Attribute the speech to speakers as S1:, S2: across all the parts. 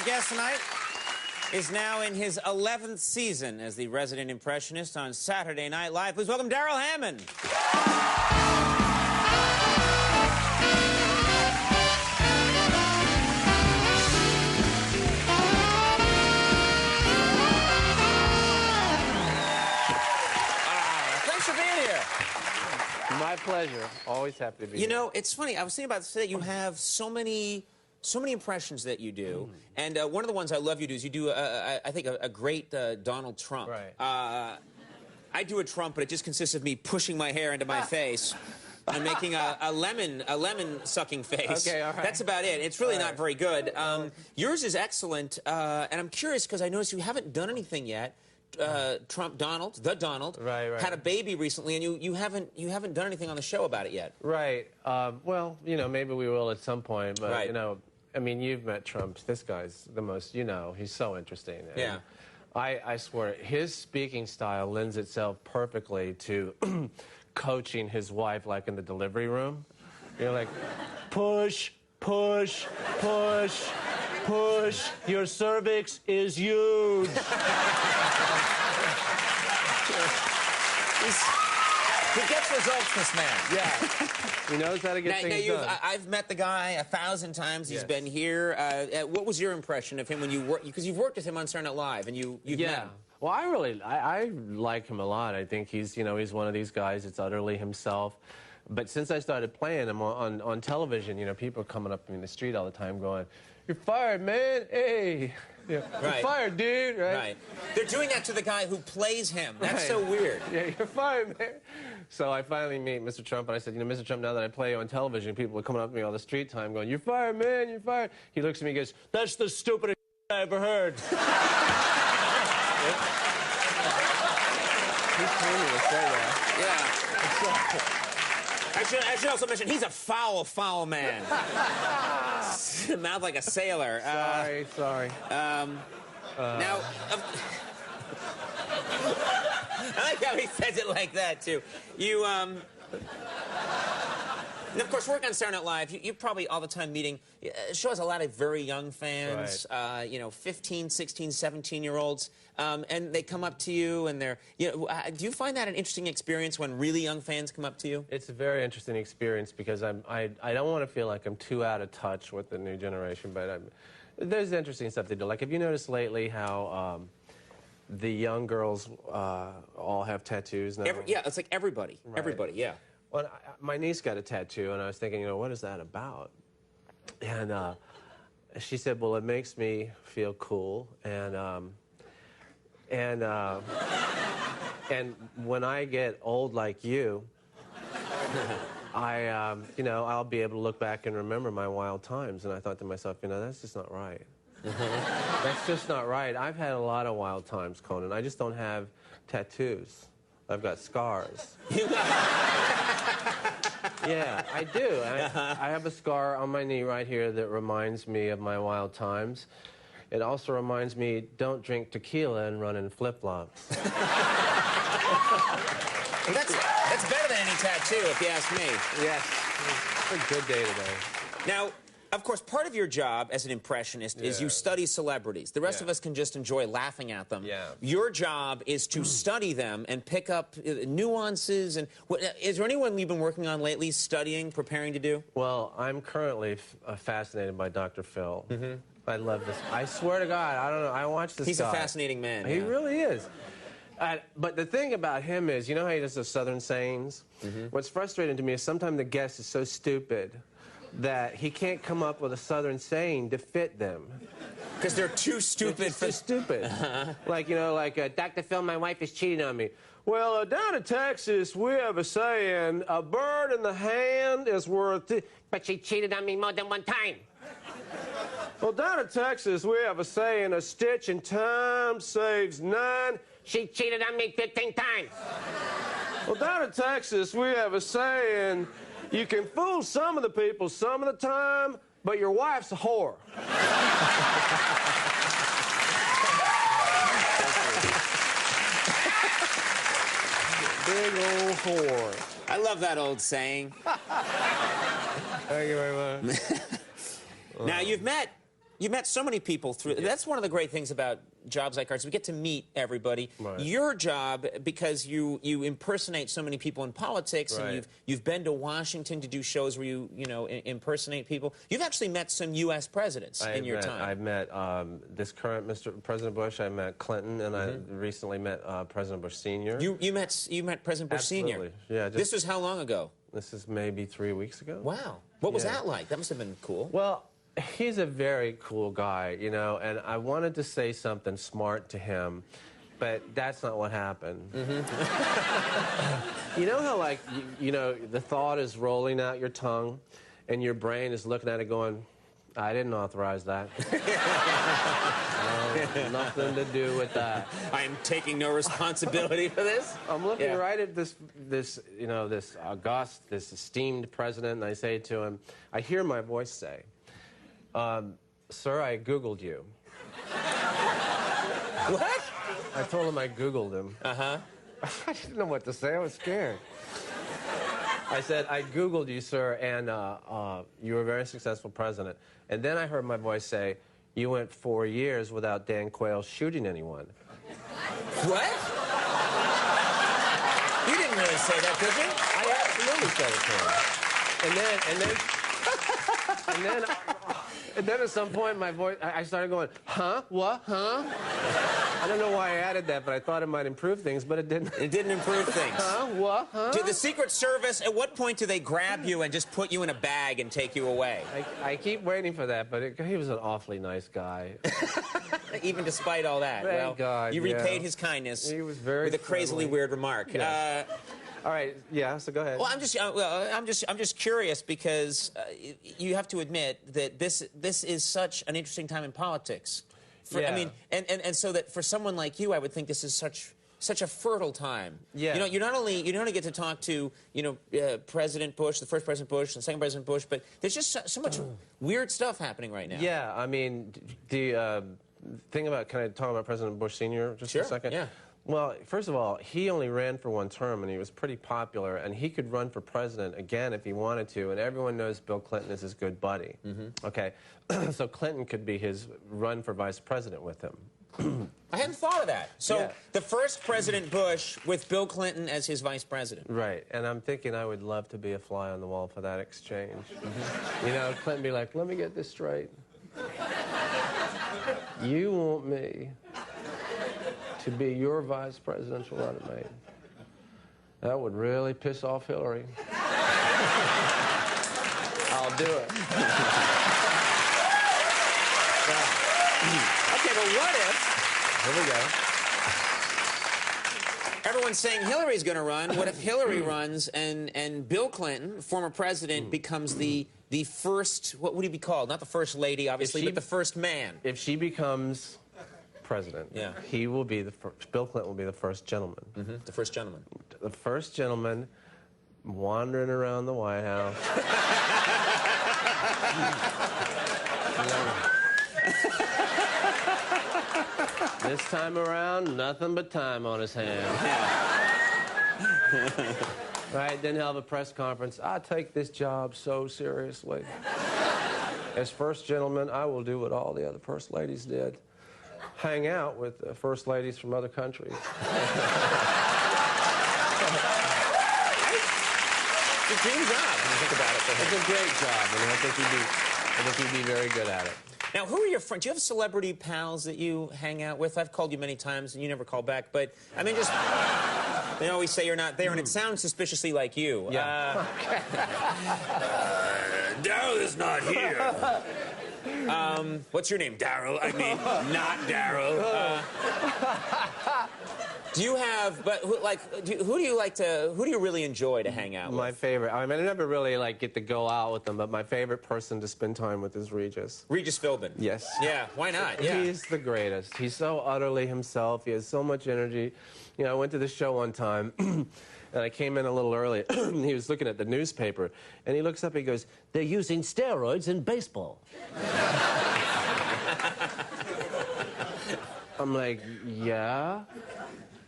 S1: guest tonight is now in his 11th season as the resident impressionist on Saturday Night Live. Please welcome Darrell Hammond. Thanks for being here.
S2: My pleasure. Always happy to be here.
S1: You know, it's funny. I was thinking about this today. You have so many impressions that you do, and one of the ones I love you do is you do, I think, a great Donald Trump.
S2: Right.
S1: I do a Trump, but it just consists of me pushing my hair into my face and making a lemon sucking face.
S2: Okay, all right.
S1: That's about it. It's really not very good. Yours is excellent, and I'm curious because I noticed you haven't done anything yet. Donald,
S2: right.
S1: had a baby recently, and you haven't done anything on the show about it yet.
S2: Right. Well, you know, maybe we will at some point, but,
S1: Right.
S2: you know, I mean, you've met Trump. This guy's the most, you know, he's so interesting. And
S1: Yeah.
S2: I swear, his speaking style lends itself perfectly to coaching his wife, like in the delivery room. You're like, push, push, push, push. Your cervix is huge.
S1: He gets results, this man.
S2: Yeah. He knows how to get things done.
S1: I've met the guy 1,000 times. He's
S2: Yes.
S1: been here. What was your impression of him when you worked? Because you've worked with him on Saturday Night Live, and you've met him.
S2: Well, I like him a lot. I think he's one of these guys that's utterly himself. But since I started playing him on television, you know, people are coming up to me in the street all the time going, "You're fired, man. Hey. Yeah.
S1: Right.
S2: You're fired, dude."
S1: Right. They're doing that to the guy who plays him. That's so weird.
S2: Yeah, you're fired, man. So I finally meet Mr. Trump, and I said, you know, Mr. Trump, now that I play you on television, people are coming up to me all the street time going, "You're fired, man. You're fired." He looks at me and goes, "That's the stupidest I ever heard." He told me to say that.
S1: Yeah. I should also mention, he's a foul, foul man. Mouth like a sailor.
S2: Sorry.
S1: Now, I like how he says it like that, too. And of course, working on Saturday Night Live, you're probably all the time meeting, the show has a lot of very young fans, you know, 15, 16, 17-year-olds, and they come up to you, and they're, you know, do you find that an interesting experience when really young fans come up to you?
S2: It's a very interesting experience because I don't want to feel like I'm too out of touch with the new generation, but there's interesting stuff they do. Like, have you noticed lately how the young girls all have tattoos now?
S1: Yeah, it's like everybody.
S2: Right.
S1: Everybody, yeah.
S2: Well, my niece got a tattoo, and I was thinking, you know, what is that about? And she said, well, it makes me feel cool, and when I get old like you, you know, I'll be able to look back and remember my wild times. And I thought to myself, you know, that's just not right. That's just not right. I've had a lot of wild times, Conan. I just don't have tattoos. I've got scars. Yeah, I do. I have a scar on my knee right here that reminds me of my wild times. It also reminds me, don't drink tequila and run in flip-flops.
S1: That's better than any tattoo, if you ask me.
S2: Yes. It's a good day today.
S1: Now, of course, part of your job as an impressionist is you study celebrities. The rest of us can just enjoy laughing at them.
S2: Yeah.
S1: Your job is to study them and pick up nuances. And is there anyone you've been working on lately, studying, preparing to do?
S2: Well, I'm currently fascinated by Dr. Phil. I love this. I swear to God, I don't know. I watch this
S1: He's
S2: guy.
S1: a fascinating man.
S2: He really is. But the thing about him is, you know how he does those Southern sayings? What's frustrating to me is sometimes the guest is so stupid that he can't come up with a Southern saying to fit them.
S1: Because they're too stupid.
S2: They're just too stupid. Like, you know, like, Dr. Phil, my wife is cheating on me. Well, down in Texas, we have a saying, a bird in the hand is worth... But she cheated on me more than one time. Well, down in Texas, we have a saying, a stitch in time saves 9. She cheated on me 15 times. Well, down in Texas, we have a saying, you can fool some of the people some of the time, but your wife's a whore. Big old whore.
S1: I love that old saying.
S2: Thank you very much.
S1: Now, you've met You met so many people through. Yeah. That's one of the great things about jobs like ours. We get to meet everybody. Right. Your job, because you impersonate so many people in politics, right. and you've been to Washington to do shows where you impersonate people. You've actually met some U.S. presidents in your time.
S2: I've met this current President Bush. I met Clinton, and I recently met President Bush Sr.
S1: You met President Bush Sr.
S2: Yeah.
S1: This was how long ago?
S2: This is maybe 3 weeks ago.
S1: Wow. What was that like? That must have been cool.
S2: Well, he's a very cool guy, you know, and I wanted to say something smart to him, but that's not what happened. You know how, like, you know, the thought is rolling out your tongue, and your brain is looking at it going, I didn't authorize that. Nothing to do with that.
S1: I am taking no responsibility for this.
S2: I'm looking right at this you know, this august, this esteemed president, and I say to him, I hear my voice say, sir, I Googled you.
S1: What?
S2: I told him I Googled him.
S1: Uh-huh.
S2: I didn't know what to say. I was scared. I said, I Googled you, sir, and you were a very successful president. And then I heard my voice say, you went 4 years without Dan Quayle shooting anyone.
S1: What? You didn't really say that, did you?
S2: I absolutely said it to him. And then at some point, my voice, I started going, huh? What? Huh? I don't know why I added that, but I thought it might improve things, but it didn't.
S1: It didn't improve things.
S2: Huh? What? Huh?
S1: Did the Secret Service, at what point do they grab you and just put you in a bag and take you away?
S2: I keep waiting for that, but he was an awfully nice guy.
S1: Even despite all that.
S2: Thank God,
S1: you repaid his kindness.
S2: He was very
S1: with a crazily weird remark.
S2: Yes. All right, yeah, so go ahead.
S1: Well, I'm just curious because you have to admit that this is such an interesting time in politics. I mean, and so that for someone like you, I would think this is such a fertile time.
S2: Yeah.
S1: You know, you not only get to talk to President Bush, the first President Bush, the second President Bush, but there's just so much weird stuff happening right now.
S2: Yeah, I mean, the thing about, can I talk about President Bush Sr. just for a second?
S1: Yeah.
S2: Well, first of all, he only ran for one term, and he was pretty popular, and he could run for president again if he wanted to, and everyone knows Bill Clinton is his good buddy. Okay, so Clinton could be his run for vice president with him.
S1: I hadn't thought of that. So the first President Bush with Bill Clinton as his vice president.
S2: Right, and I'm thinking I would love to be a fly on the wall for that exchange. You know, Clinton be like, let me get this straight. You want me to be your vice presidential running mate. That would really piss off Hillary. I'll do it.
S1: Okay, but what if...
S2: Here we go.
S1: Everyone's saying Hillary's going to run. What if Hillary runs and Bill Clinton, former president, becomes the first... What would he be called? Not the first lady, obviously, but the first man.
S2: If she becomes president, he will be the first. Bill Clinton will be the first gentleman.
S1: The first gentleman.
S2: The first gentleman wandering around the White House. This time around, nothing but time on his hands. Right, then he'll have a press conference. I take this job so seriously. As first gentleman, I will do what all the other first ladies did. Hang out with the first ladies from other countries.
S1: It's a dream job when you think about it.
S2: It's a great job, and I think he'd be very good at it.
S1: Now, who are your friends? Do you have celebrity pals that you hang out with? I've called you many times, and you never call back. But, I mean, just... They always say you're not there, and it sounds suspiciously like you.
S2: Yeah.
S1: Darrell is not here. What's your name? Darrell? I mean, not Darrell. Do you have, but who do you really enjoy to hang out with?
S2: My favorite, I mean, I never really get to go out with them, but my favorite person to spend time with is Regis.
S1: Regis Philbin.
S2: Yes.
S1: Yeah, why not? Yeah.
S2: He's the greatest. He's so utterly himself. He has so much energy. You know, I went to the show one time, and I came in a little early. He was looking at the newspaper, and he looks up and he goes, "They're using steroids in baseball." I'm like, yeah?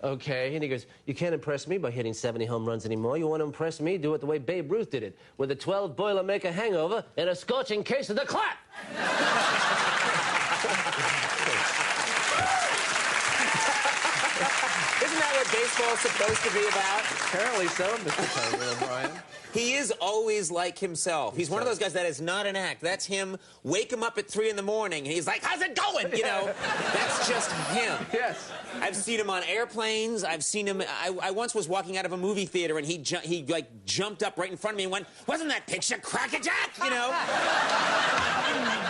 S2: Okay, and he goes, "You can't impress me by hitting 70 home runs anymore. You want to impress me, do it the way Babe Ruth did it, with a 12 Boilermaker hangover and a scorching case of the clap."
S1: Isn't that what baseball's supposed to be about?
S2: Apparently so, Mr. Tony O'Brien.
S1: He is always like himself. He's one of those guys that is not an act. That's him. Wake him up at 3 in the morning, and he's like, how's it going? You know, that's just him.
S2: Yes.
S1: I've seen him on airplanes. I've seen him. I once was walking out of a movie theater, and he like jumped up right in front of me and went, wasn't that picture Crackerjack? You know?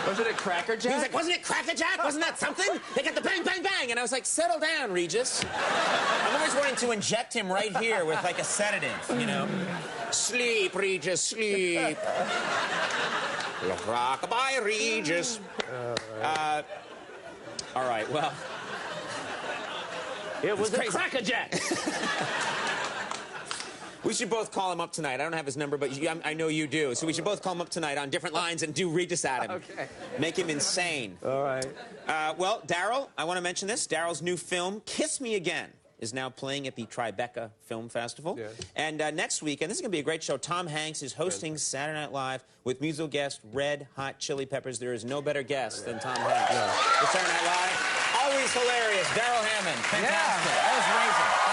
S2: Wasn't it Crackerjack?
S1: He was like, wasn't it Crackerjack? Wasn't that something? They got the bang, bang, bang. And I was like, settle down, Regis. I'm always wanting to inject him right here with like a sedative, you know? Sleep, Regis, sleep. Rock-a-bye, Regis. All right, well.
S2: It was a Crackerjack.
S1: We should both call him up tonight. I don't have his number, but I know you do. So we should both call him up tonight on different lines and do Regis at him.
S2: Okay.
S1: Make him insane.
S2: All right.
S1: Well, Darrell, I want to mention this. Darrell's new film, Kiss Me Again, is now playing at the Tribeca Film Festival. Yes. And next week, and this is going to be a great show, Tom Hanks is hosting Saturday Night Live with musical guest Red Hot Chili Peppers. There is no better guest than Tom Hanks. For Saturday Night Live, always hilarious. Darrell Hammond, fantastic.
S3: Yeah, that was amazing.